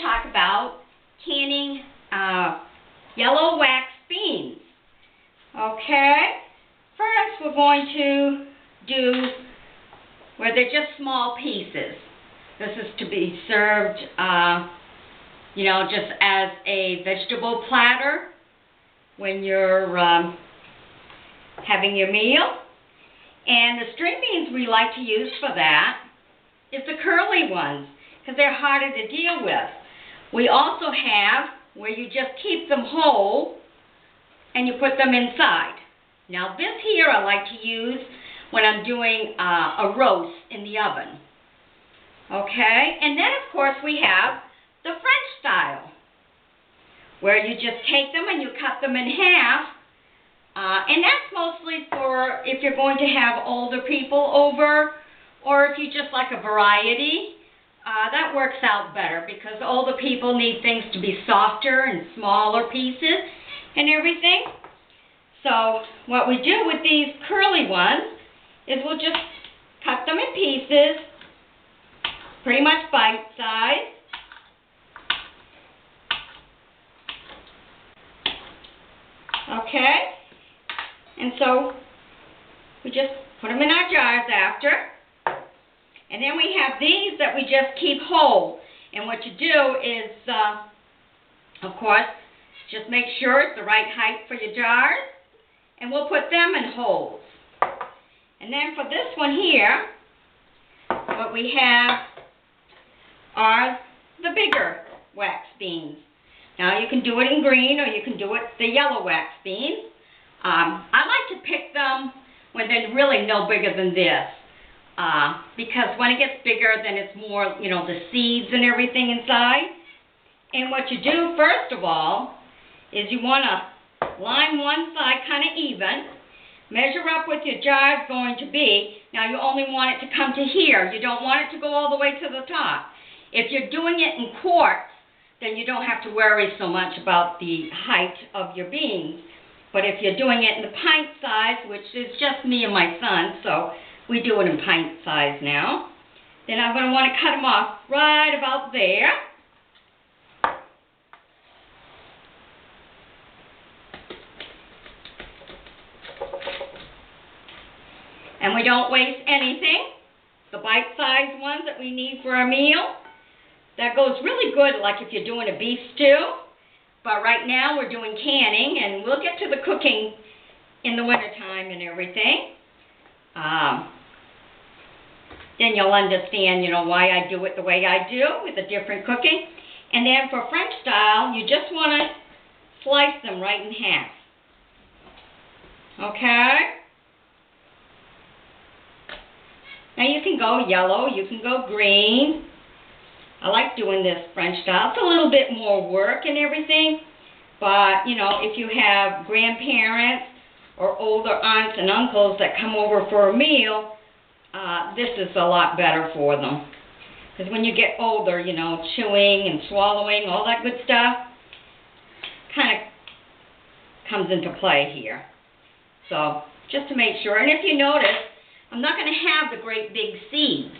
to talk about canning yellow wax beans. Okay, first we're going to do where they're just small pieces. This is to be served, just as a vegetable platter when you're having your meal. And the string beans we like to use for that is the curly ones, because they're harder to deal with. We also have where you just keep them whole and you put them inside. Now this here I like to use when I'm doing a roast in the oven. Okay, and then of course we have the French style, where you just take them and you cut them in half. And that's mostly for if you're going to have older people over, or if you just like a variety. That works out better because older people need things to be softer and smaller pieces and everything. So what we do with these curly ones is we'll just cut them in pieces, pretty much bite size. Okay, and so we just put them in our jars after. And then we have these that we just keep whole. And what you do is, of course, just make sure it's the right height for your jars. And we'll put them in holes. And then for this one here, what we have are the bigger wax beans. Now you can do it in green or you can do it the yellow wax beans. I like to pick them when they're really no bigger than this. Because when it gets bigger, then it's more, the seeds and everything inside. And what you do, first of all, is you want to line one side kind of even. Measure up what your jar is going to be. Now, you only want it to come to here. You don't want it to go all the way to the top. If you're doing it in quarts, then you don't have to worry so much about the height of your beans. But if you're doing it in the pint size, which is just me and my son, so we do it in pint size now. Then I'm going to want to cut them off right about there. And we don't waste anything. The bite-sized ones that we need for our meal. That goes really good like if you're doing a beef stew. But right now we're doing canning, and we'll get to the cooking in the wintertime and everything. Then you'll understand, why I do it the way I do with the different cooking. And then for French style, you just want to slice them right in half. Okay? Now you can go yellow, you can go green. I like doing this French style. It's a little bit more work and everything. But, if you have grandparents or older aunts and uncles that come over for a meal, this is a lot better for them. Because when you get older, chewing and swallowing, all that good stuff, kind of comes into play here. So, just to make sure. And if you notice, I'm not going to have the great big seeds.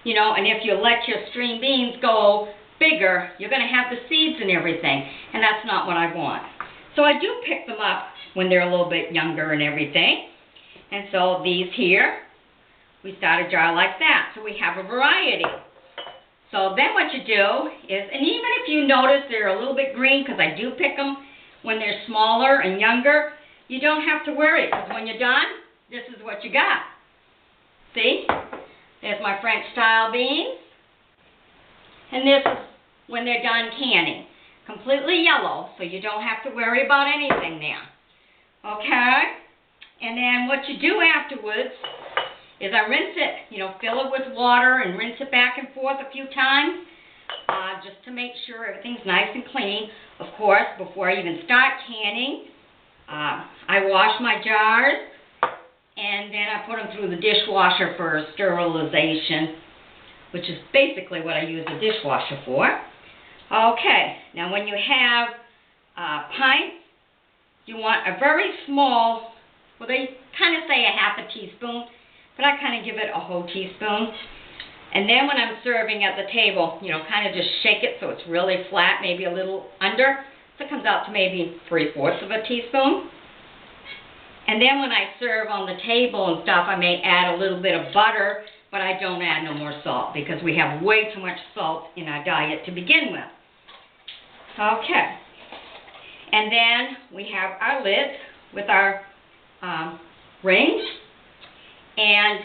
And if you let your string beans go bigger, you're going to have the seeds and everything. And that's not what I want. So I do pick them up when they're a little bit younger and everything. And so these here, we start a jar like that, so we have a variety. So then what you do is, and even if you notice they're a little bit green, because I do pick them when they're smaller and younger, you don't have to worry, because when you're done, this is what you got. See? There's my French style beans. And this is when they're done canning. Completely yellow, so you don't have to worry about anything there. Okay? And then what you do afterwards is I rinse it, fill it with water and rinse it back and forth a few times, just to make sure everything's nice and clean. Of course, before I even start canning, I wash my jars, and then I put them through the dishwasher for sterilization, which is basically what I use the dishwasher for. Okay, now when you have pints, you want a very small, well, they kind of say a half a teaspoon, but I kind of give it a whole teaspoon And then when I'm serving at the table, you know, kind of just shake it so it's really flat, maybe a little under. So it comes out to maybe 3/4 of a teaspoon. And then when I serve on the table and stuff, I may add a little bit of butter, but I don't add no more salt because we have way too much salt in our diet to begin with. Okay. And then we have our lid with our rings. And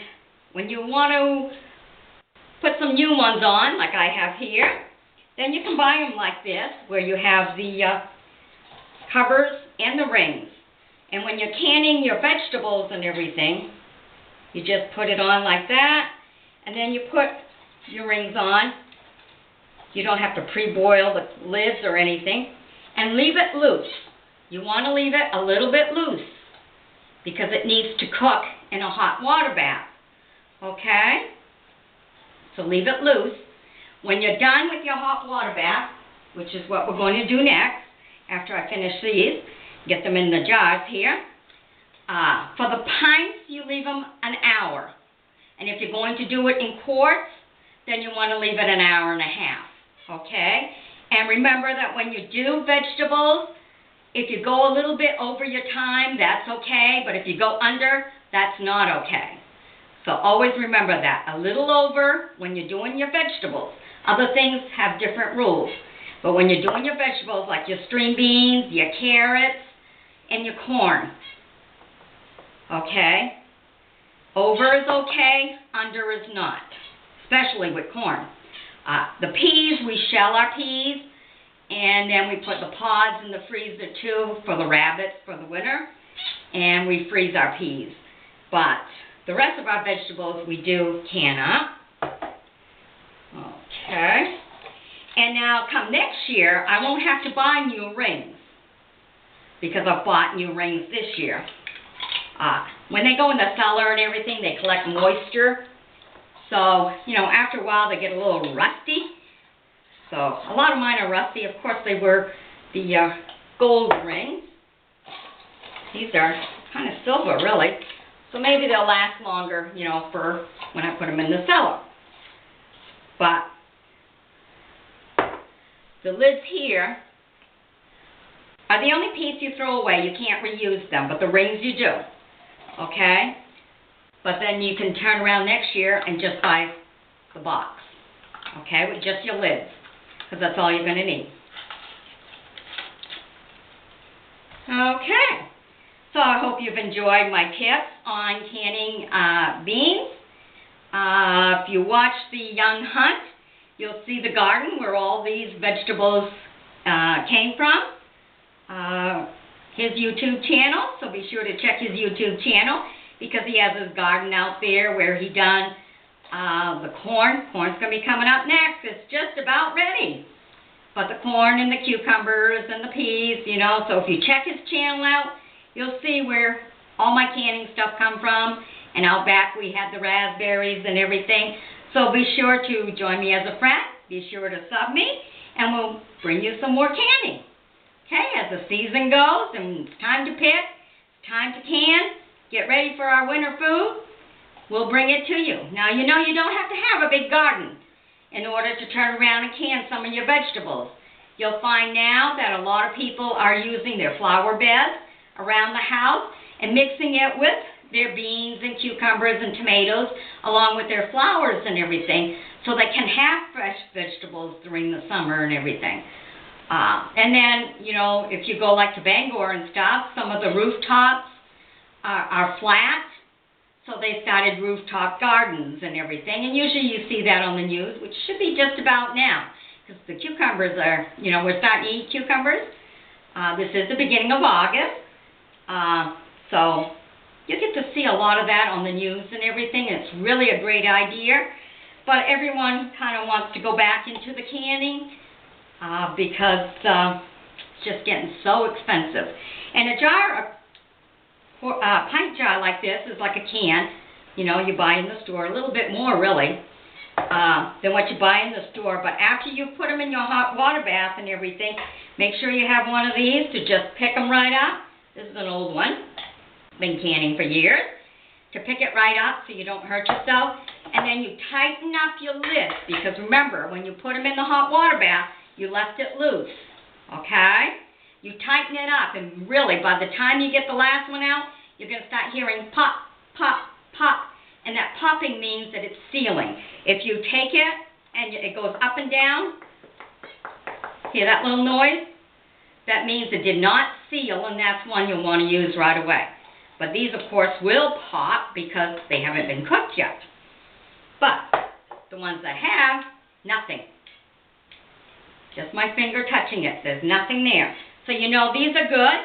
when you want to put some new ones on, like I have here, then you can buy them like this, where you have the covers and the rings. And when you're canning your vegetables and everything, you just put it on like that, and then you put your rings on. You don't have to pre-boil the lids or anything. And leave it loose. You want to leave it a little bit loose because it needs to cook in a hot water bath. Okay? So leave it loose. When you're done with your hot water bath, which is what we're going to do next, after I finish these, get them in the jars here. For the pints, you leave them an hour. And if you're going to do it in quarts, then you want to leave it an hour and a half. Okay? And remember that when you do vegetables, if you go a little bit over your time, that's okay. But if you go under, that's not okay. So always remember that. A little over when you're doing your vegetables. Other things have different rules. But when you're doing your vegetables, like your string beans, your carrots, and your corn, okay? Over is okay, under is not, especially with corn. The peas, we shell our peas, and then we put the pods in the freezer too for the rabbits for the winter, and we freeze our peas. But the rest of our vegetables we do can up. Okay. And now come next year, I won't have to buy new rings because I've bought new rings this year. When they go in the cellar and everything, they collect moisture. So, you know, after a while they get a little rusty. So, a lot of mine are rusty. Of course, they were the gold rings. These are kind of silver, really. So maybe they'll last longer, you know, for when I put them in the cellar. But the lids here are the only piece you throw away. You can't reuse them, but the rings you do. Okay? But then you can turn around next year and just buy the box. Okay? With just your lids. Because that's all you're going to need. Okay. So I hope you've enjoyed my tips on canning beans. If you watch the Young Hunt, you'll see the garden where all these vegetables came from. His YouTube channel, so be sure to check his YouTube channel because he has his garden out there where he done the corn. Corn's going to be coming up next. It's just about ready. But the corn and the cucumbers and the peas, you know, so if you check his channel out, you'll see where all my canning stuff come from. And out back we had the raspberries and everything. So be sure to join me as a friend. Be sure to sub me, and we'll bring you some more canning. Okay, as the season goes and it's time to pick, time to can, get ready for our winter food, we'll bring it to you. Now, you know you don't have to have a big garden in order to turn around and can some of your vegetables. You'll find now that a lot of people are using their flower beds around the house and mixing it with their beans and cucumbers and tomatoes along with their flowers and everything so they can have fresh vegetables during the summer and everything. And then, you know, if you go like to Bangor and stuff, some of the rooftops are flat, so they started rooftop gardens and everything. And usually you see that on the news, which should be just about now, because the cucumbers are, you know, we're starting to eat cucumbers. This is the beginning of August, so you get to see a lot of that on the news and everything. It's really a great idea, but everyone kind of wants to go back into the canning because it's just getting so expensive. And a jar, a pint jar like this is like a can, you know, you buy in the store, a little bit more really than what you buy in the store. But after you put them in your hot water bath and everything, make sure you have one of these to just pick them right up. This is an old one. Been canning for years. To pick it right up so you don't hurt yourself. and then you tighten up your lid, because remember, when you put them in the hot water bath, you left it loose, okay? You tighten it up, and really, by the time you get the last one out, you're going to start hearing pop, pop, pop, and that popping means that it's sealing. If you take it, and it goes up and down, hear that little noise? That means it did not seal, and that's one you'll want to use right away. But these, of course, will pop because they haven't been cooked yet. But the ones that have, nothing. Just my finger touching it. There's nothing there. So you know these are good.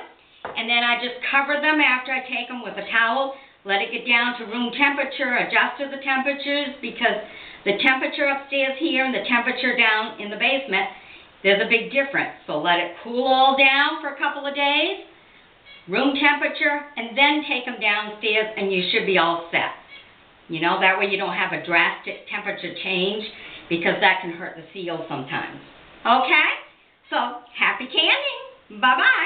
And then I just cover them after I take them with a towel. Let it get down to room temperature. Adjust to the temperatures, because the temperature upstairs here and the temperature down in the basement, there's a big difference. So let it cool all down for a couple of days, room temperature, and then take them downstairs and you should be all set. You know, that way you don't have a drastic temperature change, because that can hurt the seal sometimes. Okay? So, happy canning. Bye-bye.